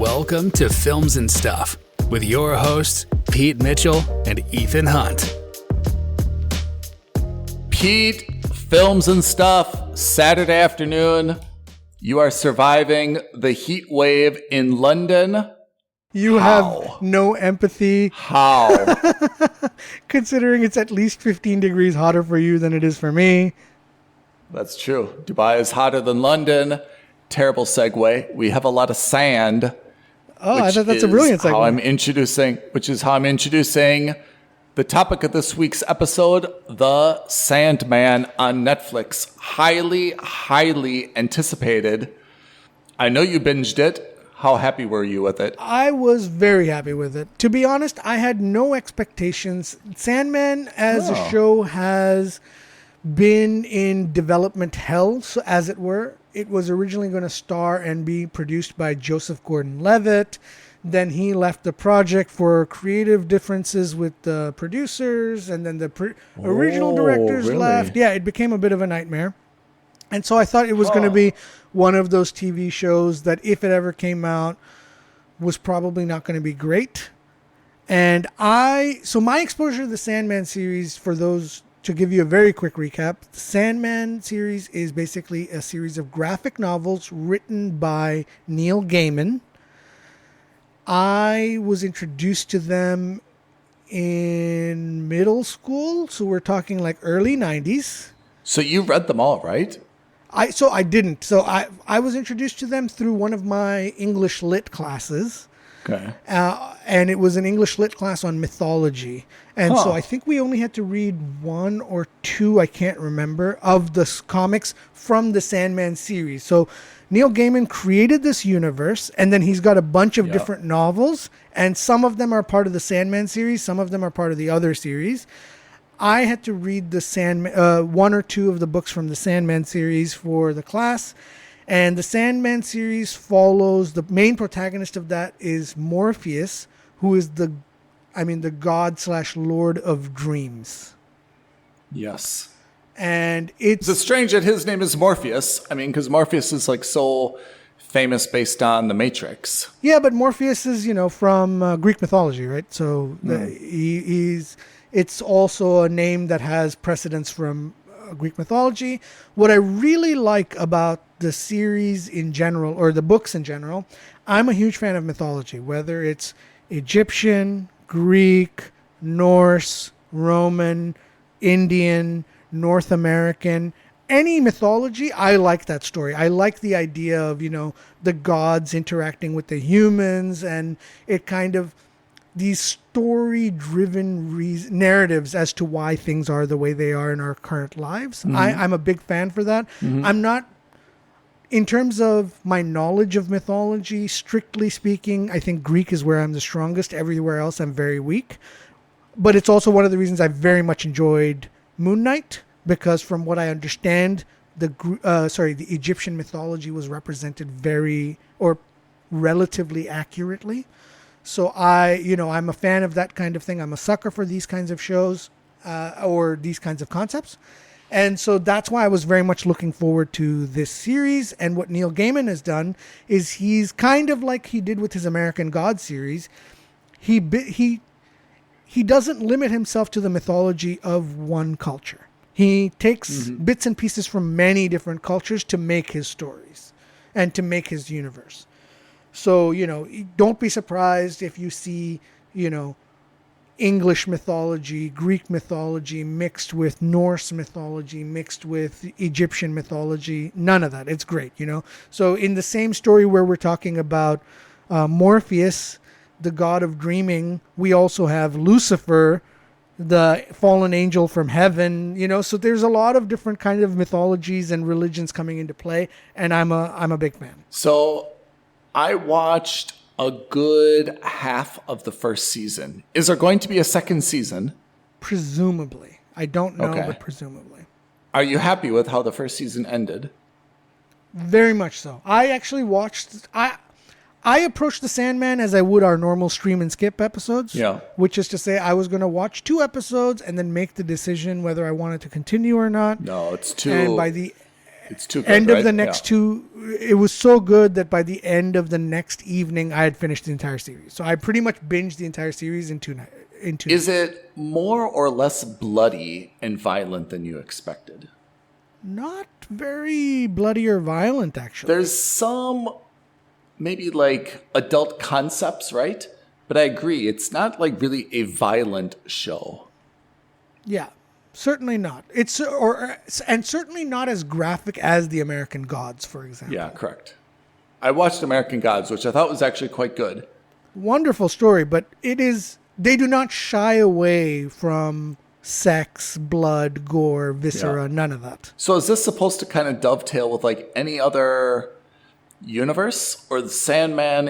Welcome to Films and Stuff with your hosts, Pete Mitchell and Ethan Hunt. Pete, Films and Stuff, Saturday afternoon. You are surviving the heat wave in London. You have no empathy. How? Considering it's at least 15 degrees hotter for you than it is for me. That's true. Dubai is hotter than London. Terrible segue. We have a lot of sand. Oh, I thought that's a brilliant segue. Which is how I'm introducing the topic of this week's episode, The Sandman on Netflix. Highly, highly anticipated. I know you binged it. How happy were you with it? I was very happy with it. To be honest, I had no expectations. Sandman as a show has been in development hell, so as it were. It was originally going to star and be produced by Joseph Gordon-Levitt. Then he left the project for creative differences with the producers, and then the original directors left. Yeah, it became a bit of a nightmare. And so I thought it was going to be one of those TV shows that, if it ever came out, was probably not going to be great. And so my exposure to the Sandman series, for those, to give you a very quick recap, the Sandman series is basically a series of graphic novels written by Neil Gaiman. I was introduced to them in middle school, so we're talking like early 90s. So you read them all, right? I didn't. So I was introduced to them through one of my English lit classes. Okay. And it was an English lit class on mythology. And so I think we only had to read one or two, I can't remember, of the comics from the Sandman series. So Neil Gaiman created this universe, and then he's got a bunch of different novels, and some of them are part of the Sandman series, some of them are part of the other series. I had to read the Sandman, one or two of the books from the Sandman series for the class. And the Sandman series follows, the main protagonist of that is Morpheus, who is the god/lord of dreams. Yes. And it's strange that his name is Morpheus. I mean, because Morpheus is like so famous based on The Matrix. Yeah, but Morpheus is, from Greek mythology, right? So it's also a name that has precedence from Greek mythology. What I really like about the series in general, or the books in general, I'm a huge fan of mythology, whether it's Egyptian, Greek, Norse, Roman, Indian, North American, any mythology. I like that story. I like the idea of, the gods interacting with the humans, and it kind of, these story-driven narratives as to why things are the way they are in our current lives. Mm-hmm. I'm a big fan for that. Mm-hmm. I'm not, in terms of my knowledge of mythology, strictly speaking, I think Greek is where I'm the strongest. Everywhere else, I'm very weak. But it's also one of the reasons I very much enjoyed Moon Knight, because from what I understand, the Egyptian mythology was represented relatively accurately. So I'm a fan of that kind of thing. I'm a sucker for these kinds of shows or these kinds of concepts. And so that's why I was very much looking forward to this series. And what Neil Gaiman has done is he's kind of like he did with his American Gods series. He doesn't limit himself to the mythology of one culture. He takes bits and pieces from many different cultures to make his stories and to make his universe. So, don't be surprised if you see, English mythology, Greek mythology mixed with Norse mythology, mixed with Egyptian mythology. None of that. It's great, So in the same story where we're talking about Morpheus, the god of dreaming, we also have Lucifer, the fallen angel from heaven, So there's a lot of different kind of mythologies and religions coming into play, and I'm a big fan. So I watched a good half of the first season. Is there going to be a second season? Presumably. I don't know, but presumably. Are you happy with how the first season ended? Very much so. I actually watched... I approached The Sandman as I would our normal stream and skip episodes. Yeah. Which is to say I was going to watch 2 episodes and then make the decision whether I wanted to continue or not. No, it's too... And by the It's too good, end right? of the next two, it was so good that by the end of the next evening, I had finished the entire series. So I pretty much binged the entire series in 2 nights. Is it more or less bloody and violent than you expected? Not very bloody or violent, actually. There's some maybe like adult concepts, right? But I agree, it's not like really a violent show. Yeah, certainly not. And certainly not as graphic as The American Gods, for example. Yeah, correct. I watched American Gods, which I thought was actually quite good. Wonderful story, but they do not shy away from sex, blood, gore, viscera, none of that. So is this supposed to kind of dovetail with like any other universe, or the Sandman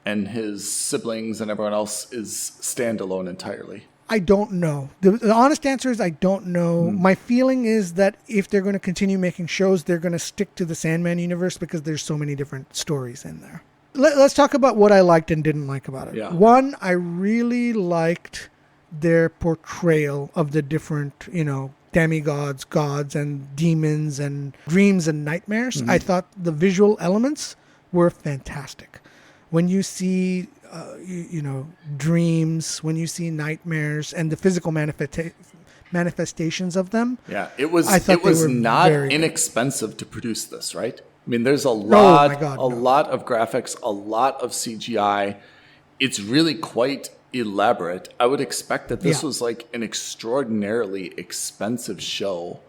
and his siblings and everyone else is standalone entirely? I don't know. The honest answer is I don't know. My feeling is that if they're going to continue making shows, they're going to stick to the Sandman universe because there's so many different stories in there. Let's talk about what I liked and didn't like about it. Yeah. One, I really liked their portrayal of the different, demigods, gods, and demons, and dreams and nightmares. I thought the visual elements were fantastic. When you see, dreams, when you see nightmares, and the physical manifestations of them. Yeah, it was not inexpensive to produce this, right? I mean, there's a lot of graphics, a lot of CGI. It's really quite elaborate. I would expect that this was like an extraordinarily expensive show,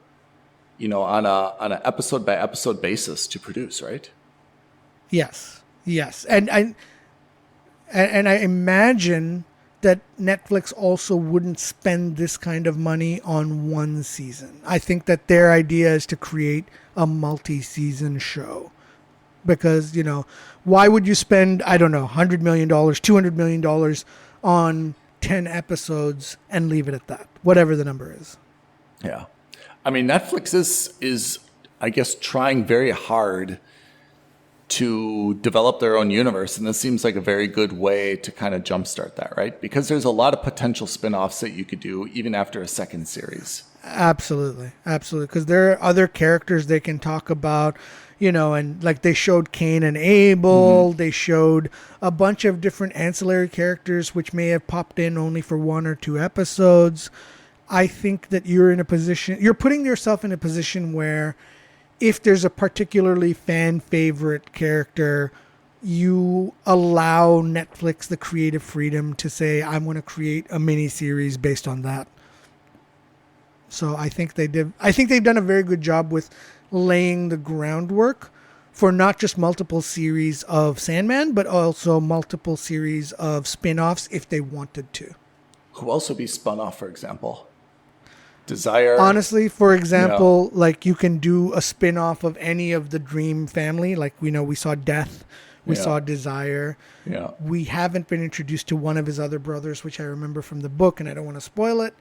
on an episode by episode basis to produce, right? Yes, and I imagine that Netflix also wouldn't spend this kind of money on one season. I think that their idea is to create a multi-season show. Because, why would you spend, I don't know, $100 million, $200 million on 10 episodes and leave it at that, whatever the number is? Yeah. I mean, Netflix is I guess, trying very hard to develop their own universe. And this seems like a very good way to kind of jumpstart that, right? Because there's a lot of potential spin-offs that you could do even after a second series. Absolutely. Because there are other characters they can talk about, and like they showed Cain and Abel. Mm-hmm. They showed a bunch of different ancillary characters which may have popped in only for 1 or 2 episodes. I think that you're putting yourself in a position where if there's a particularly fan favorite character, you allow Netflix the creative freedom to say, I'm going to create a mini series based on that. So I think they've done a very good job with laying the groundwork for not just multiple series of Sandman, but also multiple series of spin-offs if they wanted to. Who else would be spun off, for example? Desire. Honestly, for example, like you can do a spin-off of any of the Dream family. Like we saw Death, we saw Desire. Yeah. We haven't been introduced to one of his other brothers, which I remember from the book, and I don't want to spoil it.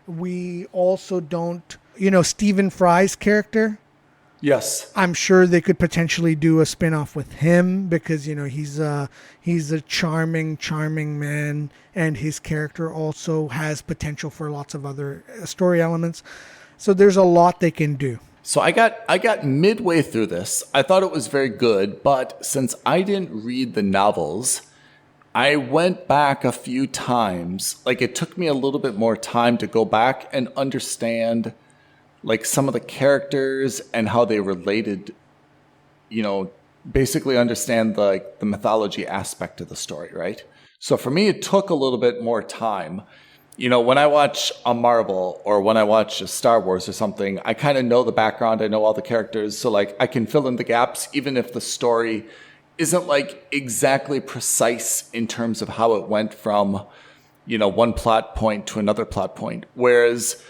We also don't, Stephen Fry's character. Yes. I'm sure they could potentially do a spin-off with him because, he's a charming man, and his character also has potential for lots of other story elements. So there's a lot they can do. So I got midway through this. I thought it was very good, but since I didn't read the novels, I went back a few times. Like it took me a little bit more time to go back and understand like some of the characters and how they related, basically understand the mythology aspect of the story, right? So for me, it took a little bit more time. When I watch a Marvel or when I watch a Star Wars or something, I kind of know the background. I know all the characters. So like I can fill in the gaps, even if the story isn't like exactly precise in terms of how it went from, one plot point to another plot point. Whereas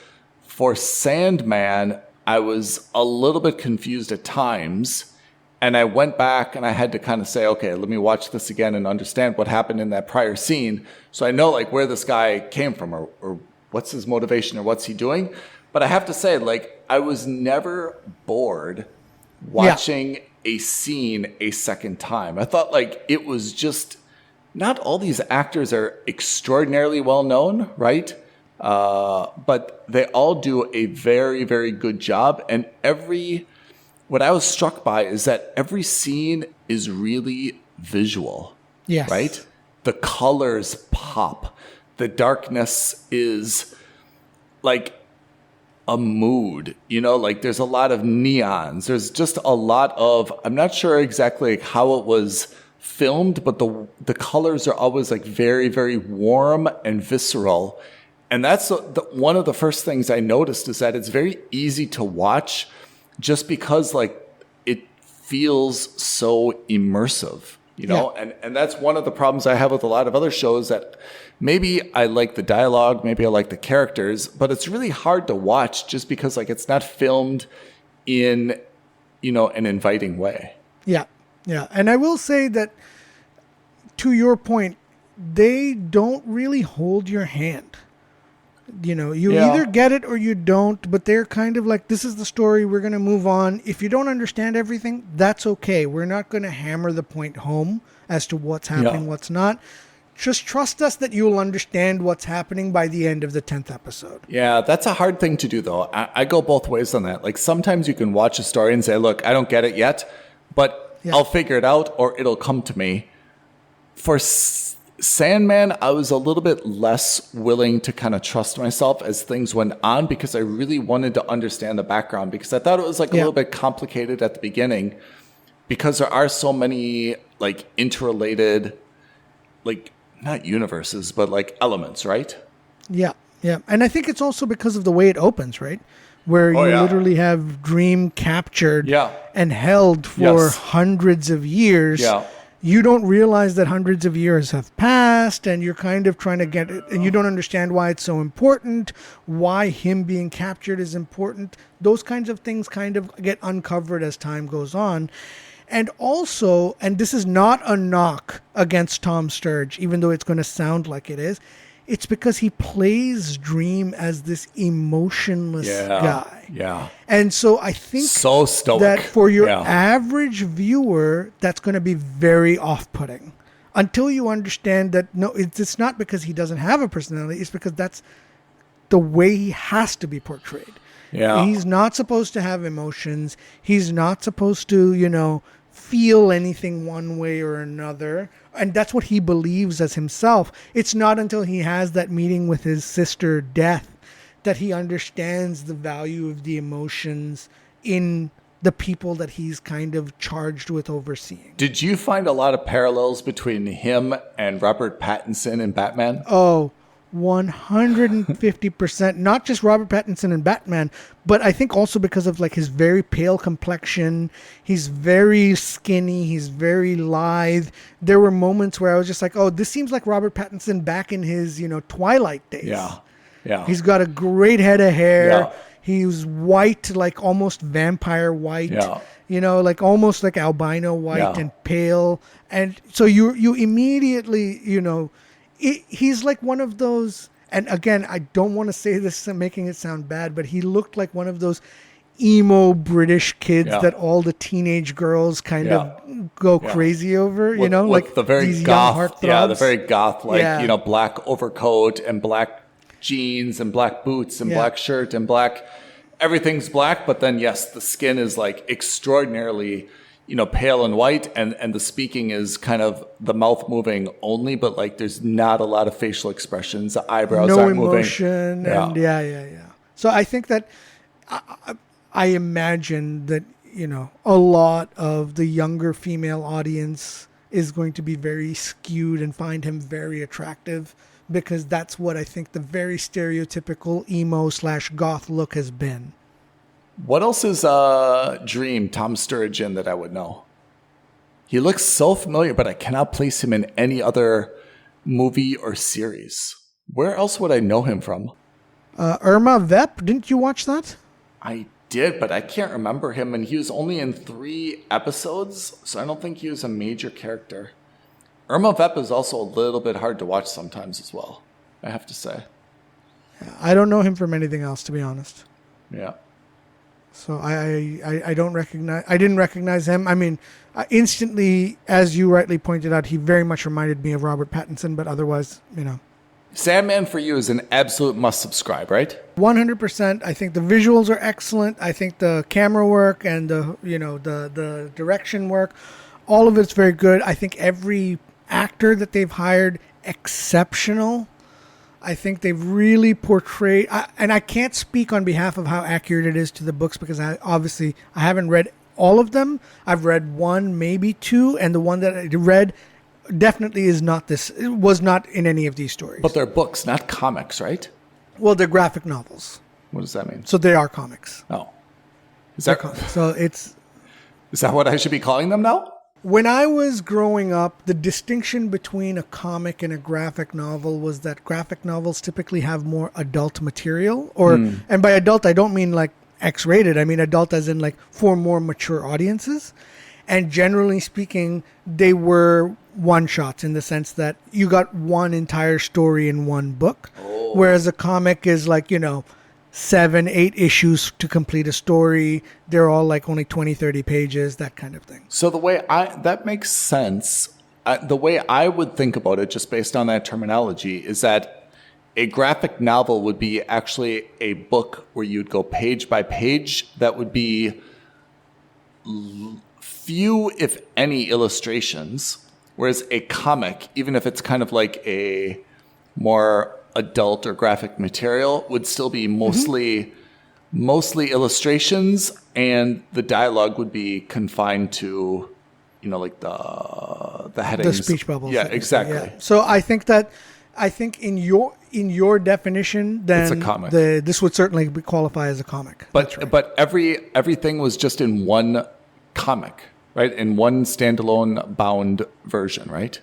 for Sandman, I was a little bit confused at times, and I went back and I had to kind of say, okay, let me watch this again and understand what happened in that prior scene so I know like where this guy came from or what's his motivation or what's he doing. But I have to say, like, I was never bored watching a scene a second time. I thought like it was just, not all these actors are extraordinarily well known, right? But they all do a very, very good job. And every what I was struck by is that every scene is really visual. Yes. Right? The colors pop. The darkness is like a mood, like there's a lot of neons. There's just a lot of, I'm not sure exactly how it was filmed, but the colors are always like very, very warm and visceral. And that's one of the first things I noticed is that it's very easy to watch just because like it feels so immersive, and that's one of the problems I have with a lot of other shows that maybe I like the dialogue, maybe I like the characters, but it's really hard to watch just because like it's not filmed in, an inviting way. Yeah. Yeah. And I will say that to your point, they don't really hold your hand. You either get it or you don't, but they're kind of like, this is the story, we're going to move on. If you don't understand everything, that's okay. We're not going to hammer the point home as to what's happening, what's not. Just trust us that you'll understand what's happening by the end of the 10th episode. Yeah, that's a hard thing to do, though. I go both ways on that. Like, sometimes you can watch a story and say, look, I don't get it yet, but I'll figure it out or it'll come to me. For Sandman, I was a little bit less willing to kind of trust myself as things went on because I really wanted to understand the background because I thought it was like a little bit complicated at the beginning because there are so many like interrelated, like not universes, but like elements, right? Yeah. Yeah. And I think it's also because of the way it opens, right? Where you literally have Dream captured and held for hundreds of years. Yeah. You don't realize that hundreds of years have passed and you're kind of trying to get it and you don't understand why it's so important, why him being captured is important. Those kinds of things kind of get uncovered as time goes on. And also, and this is not a knock against Tom Sturridge, even though it's going to sound like it is, it's because he plays Dream as this emotionless guy. Yeah. And so I think so stoic. That for your average viewer, that's going to be very off-putting. Until you understand that, no, it's not because he doesn't have a personality. It's because that's the way he has to be portrayed. Yeah. He's not supposed to have emotions. He's not supposed to, feel anything one way or another. And that's what he believes as himself. It's not until he has that meeting with his sister, Death, that he understands the value of the emotions in the people that he's kind of charged with overseeing. Did you find a lot of parallels between him and Robert Pattinson in Batman? Oh, 150%. Not just Robert Pattinson and Batman, but I think also because of like his very pale complexion. He's very skinny. He's very lithe. There were moments where I was just like, oh, this seems like Robert Pattinson back in his, Twilight days. Yeah. Yeah. He's got a great head of hair. Yeah. He's white, like almost vampire white. Yeah. Like almost like albino white and pale. And so you immediately, he's like one of those, and again, I don't want to say this making it sound bad, but he looked like one of those emo British kids that all the teenage girls kind of go crazy over, with like the very these goth, young heartthrobs. the very goth, black overcoat and black jeans and black boots and black shirt and black, everything's black, but then yes, the skin is like extraordinarily pale and white, and the speaking is kind of the mouth moving only, but like there's not a lot of facial expressions. The eyebrows aren't moving. No emotion. And yeah. So I think that I imagine that, a lot of the younger female audience is going to be very skewed and find him very attractive because that's what I think the very stereotypical emo/goth look has been. What else is Dream Tom Sturridge in that I would know? He looks so familiar, but I cannot place him in any other movie or series. Where else would I know him from? Irma Vep, didn't you watch that? I did, but I can't remember him, and he was only in 3 episodes, so I don't think he was a major character. Irma Vep is also a little bit hard to watch sometimes as well, I have to say. I don't know him from anything else, to be honest. Yeah. So I didn't recognize him. I mean, instantly, as you rightly pointed out, he very much reminded me of Robert Pattinson, but otherwise, Sandman for you is an absolute must subscribe, right? 100%. I think the visuals are excellent. I think the camera work and the direction work, all of it's very good. I think every actor that they've hired, exceptional. I think they've really portrayed, and I can't speak on behalf of how accurate it is to the books because I haven't read all of them. I've read one, maybe two, and the one that I read definitely is not this. It was not in any of these stories. But they're books, not comics, right? Well, they're graphic novels. What does that mean? So they are comics. Oh. Is that comics. So is that what I should be calling them now? When I was growing up, the distinction between a comic and a graphic novel was that graphic novels typically have more adult material. And by adult, I don't mean like X-rated. I mean adult as in like for more mature audiences. And generally speaking, they were one-shots in the sense that you got one entire story in one book. Oh. Whereas a comic is like, 7, 8 issues to complete a story. They're all like only 20, 30 pages, that kind of thing. So that makes sense. The way I would think about it, just based on that terminology, is that a graphic novel would be actually a book where you'd go page by page. That would be few, if any, illustrations. Whereas a comic, even if it's kind of like a more adult or graphic material, would still be mostly illustrations, and the dialogue would be confined to, like the headings, the speech bubbles. Yeah, exactly. Yeah. So I think in your definition, then it's a comic. This would certainly qualify as a comic. But everything was just in one comic, right? In one standalone bound version, right?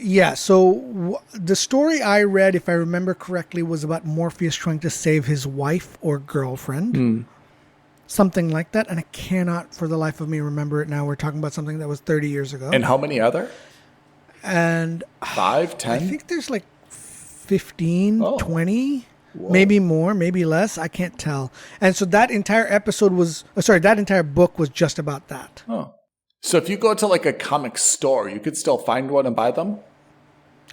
Yeah, so the story I read, if I remember correctly, was about Morpheus trying to save his wife or girlfriend. Something like that, and I cannot for the life of me remember it now. We're talking about something that was 30 years ago. And how many other? And 5, 10? I think there's like 15, 20, Whoa. Maybe more, maybe less. I can't tell. And so that entire that entire book was just about that. Oh. So if you go to like a comic store, you could still find one and buy them?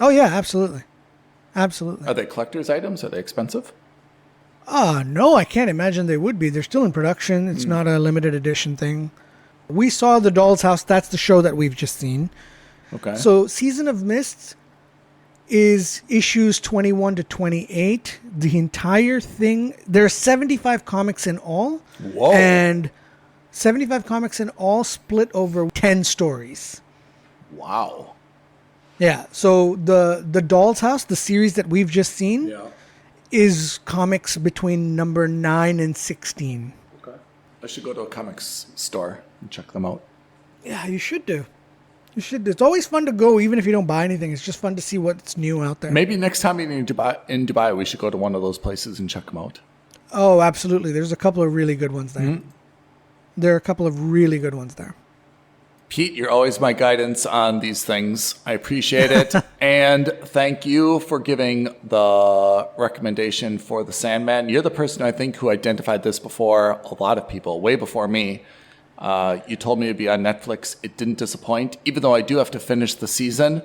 Oh, yeah, absolutely. Absolutely. Are they collector's items? Are they expensive? No, I can't imagine they would be. They're still in production. It's not a limited edition thing. We saw The Doll's House. That's the show that we've just seen. Okay. So Season of Mist is issues 21 to 28. The entire thing, there are 75 comics in all. Whoa. And 75 comics in all split over 10 stories. Wow. Yeah. So the Doll's House, the series that we've just seen, is comics between number 9 and 16. Okay. I should go to a comics store and check them out. Yeah, you should do. You should do. It's always fun to go, even if you don't buy anything. It's just fun to see what's new out there. Maybe next time you're in Dubai, we should go to one of those places and check them out. Oh, absolutely. There's a couple of really good ones there. Mm-hmm. There are a couple of really good ones there. Pete, you're always my guidance on these things. I appreciate it. And thank you for giving the recommendation for the Sandman. You're the person, I think, who identified this before a lot of people, way before me. You told me it'd be on Netflix. It didn't disappoint. Even though I do have to finish the season,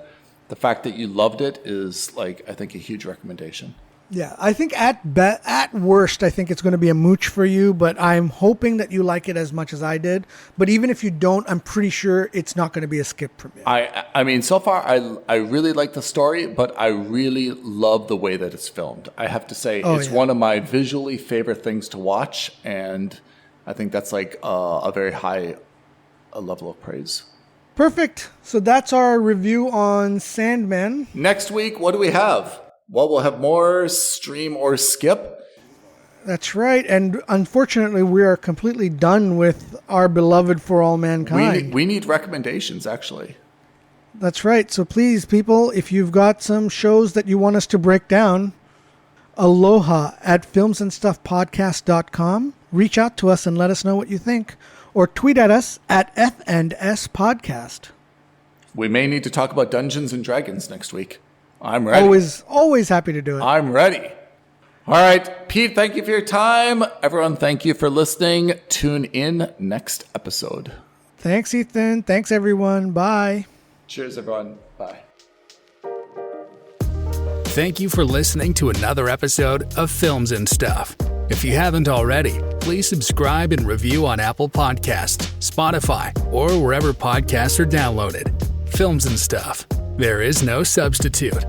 the fact that you loved it is, like, I think a huge recommendation. Yeah, I think at worst, I think it's going to be a mooch for you, but I'm hoping that you like it as much as I did. But even if you don't, I'm pretty sure it's not going to be a skip from you. I mean, so far, I really like the story, but I really love the way that it's filmed. I have to say, it's one of my visually favorite things to watch, and I think that's like a very high level of praise. Perfect. So that's our review on Sandman. Next week, what do we have? Well, we'll have more stream or skip. That's right. And unfortunately, we are completely done with our beloved For All Mankind. We need recommendations, actually. That's right. So please, people, if you've got some shows that you want us to break down, aloha at filmsandstuffpodcast.com. Reach out to us and let us know what you think. Or tweet at us at F&S Podcast. We may need to talk about Dungeons and Dragons next week. I'm ready. Always happy to do it. I'm ready. All right, Pete, thank you for your time. Everyone, thank you for listening. Tune in next episode. Thanks, Ethan. Thanks, everyone. Bye. Cheers, everyone. Bye. Thank you for listening to another episode of Films and Stuff. If you haven't already, please subscribe and review on Apple Podcasts, Spotify, or wherever podcasts are downloaded. Films and Stuff. There is no substitute.